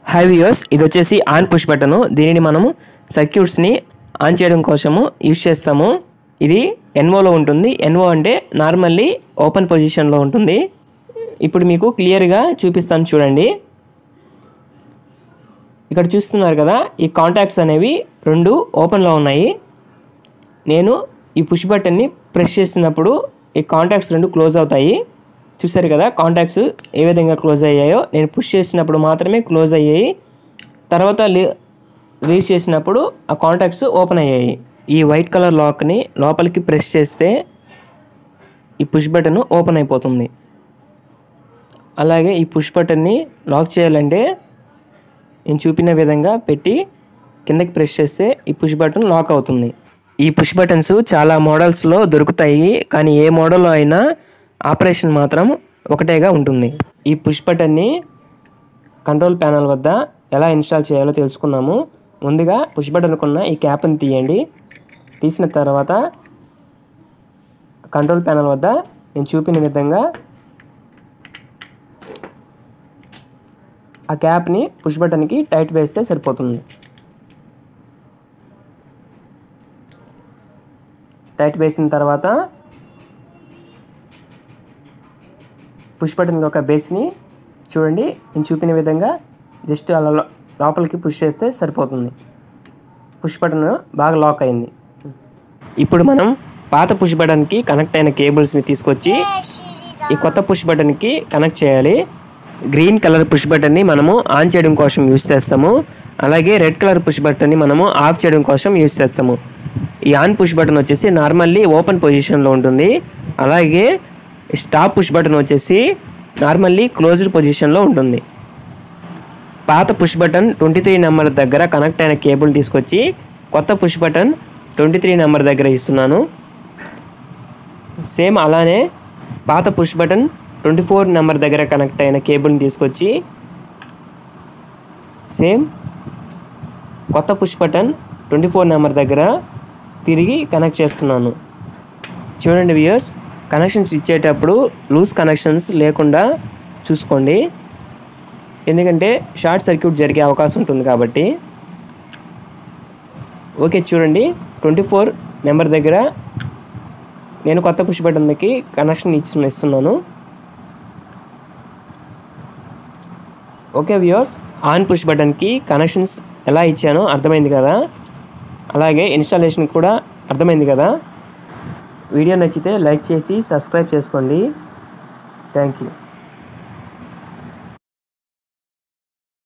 Hi viewers, ఇది వచ్చేసి on push button. దీనిని మనము సర్క్యూట్స్ని ఆన్ చేయడం కోసము యూజ్ చేస్తాము. ఇది ఎన్ఓలో ఉంటుంది. ఎన్ఓ అంటే నార్మల్లీ ఓపెన్ పొజిషన్లో ఉంటుంది. ఇప్పుడు మీకు క్లియర్గా చూపిస్తాను చూడండి. ఇక్కడ చూస్తున్నారు కదా, ఈ కాంటాక్ట్స్ అనేవి రెండు ఓపెన్లో ఉన్నాయి. నేను ఈ పుష్ బటన్ని ప్రెస్ చేసినప్పుడు ఈ కాంటాక్ట్స్ రెండు క్లోజ్ అవుతాయి. చూసారు కదా కాంటాక్ట్స్ ఏ విధంగా క్లోజ్ అయ్యాయో. నేను పుష్ చేసినప్పుడు మాత్రమే క్లోజ్ అయ్యాయి, తర్వాత రిలీజ్ చేసినప్పుడు ఆ కాంటాక్ట్స్ ఓపెన్ అయ్యాయి. ఈ వైట్ కలర్ లాక్ని లోపలికి ప్రెస్ చేస్తే ఈ పుష్ బటన్ ఓపెన్ అయిపోతుంది. అలాగే ఈ పుష్ బటన్ని లాక్ చేయాలంటే నేను చూపిన విధంగా పెట్టి కిందకి ప్రెస్ చేస్తే ఈ పుష్ బటన్ లాక్ అవుతుంది. ఈ పుష్ బటన్స్ చాలా మోడల్స్లో దొరుకుతాయి, కానీ ఏ మోడల్లో అయినా ఆపరేషన్ మాత్రం ఒకటేగా ఉంటుంది. ఈ పుష్ బటన్ని కంట్రోల్ ప్యానల్ వద్ద ఎలా ఇన్స్టాల్ చేయాలో తెలుసుకున్నాము. ముందుగా పుష్ బటన్కున్న ఈ క్యాప్ని తీయండి. తీసిన తర్వాత కంట్రోల్ ప్యానల్ వద్ద నేను చూపిన విధంగా ఆ క్యాప్ని పుష్ బటన్కి టైట్ వేస్తే సరిపోతుంది. టైట్ వేసిన తర్వాత పుష్ బటన్ యొక్క బేస్ని చూడండి, నేను చూపిన విధంగా జస్ట్ అలా లోపలికి పుష్ చేస్తే సరిపోతుంది. పుష్ బటన్ బాగా లాక్ అయింది. ఇప్పుడు మనం పాత పుష్ బటన్కి కనెక్ట్ అయిన కేబుల్స్ని తీసుకొచ్చి ఈ కొత్త పుష్ బటన్కి కనెక్ట్ చేయాలి. గ్రీన్ కలర్ పుష్ బటన్ని మనము ఆన్ చేయడం కోసం యూజ్ చేస్తాము. అలాగే రెడ్ కలర్ పుష్ బటన్ని మనము ఆఫ్ చేయడం కోసం యూజ్ చేస్తాము. ఈ ఆన్ పుష్ బటన్ వచ్చేసి నార్మల్లీ ఓపెన్ పొజిషన్లో ఉంటుంది. అలాగే స్టాప్ పుష్ బటన్ వచ్చేసి నార్మల్లీ క్లోజ్డ్ పొజిషన్లో ఉంటుంది. పాత పుష్ బటన్ 23 నెంబర్ దగ్గర కనెక్ట్ అయిన కేబుల్ తీసుకొచ్చి కొత్త పుష్ బటన్ 23 నెంబర్ దగ్గర ఇస్తున్నాను. సేమ్ అలానే పాత పుష్ బటన్ 24 నెంబర్ దగ్గర కనెక్ట్ అయిన కేబుల్ని తీసుకొచ్చి సేమ్ కొత్త పుష్ బటన్ 24 నెంబర్ దగ్గర తిరిగి కనెక్ట్ చేస్తున్నాను. చూడండి వ్యూయర్స్, కనెక్షన్స్ ఇచ్చేటప్పుడు లూజ్ కనెక్షన్స్ లేకుండా చూసుకోండి, ఎందుకంటే షార్ట్ సర్క్యూట్ జరిగే అవకాశం ఉంటుంది కాబట్టి. ఓకే, చూడండి 24 నెంబర్ దగ్గర నేను కొత్త పుష్ బటన్కి కనెక్షన్ ఇస్తున్నాను. ఓకే వ్యూయర్స్, ఆన్ పుష్ బటన్కి కనెక్షన్స్ ఎలా ఇచ్చానో అర్థమైంది కదా, అలాగే ఇన్స్టాలేషన్ కూడా అర్థమైంది కదా. వీడియో నచ్చితే లైక్ చేసి సబ్స్క్రైబ్ చేసుకోండి. Thank you.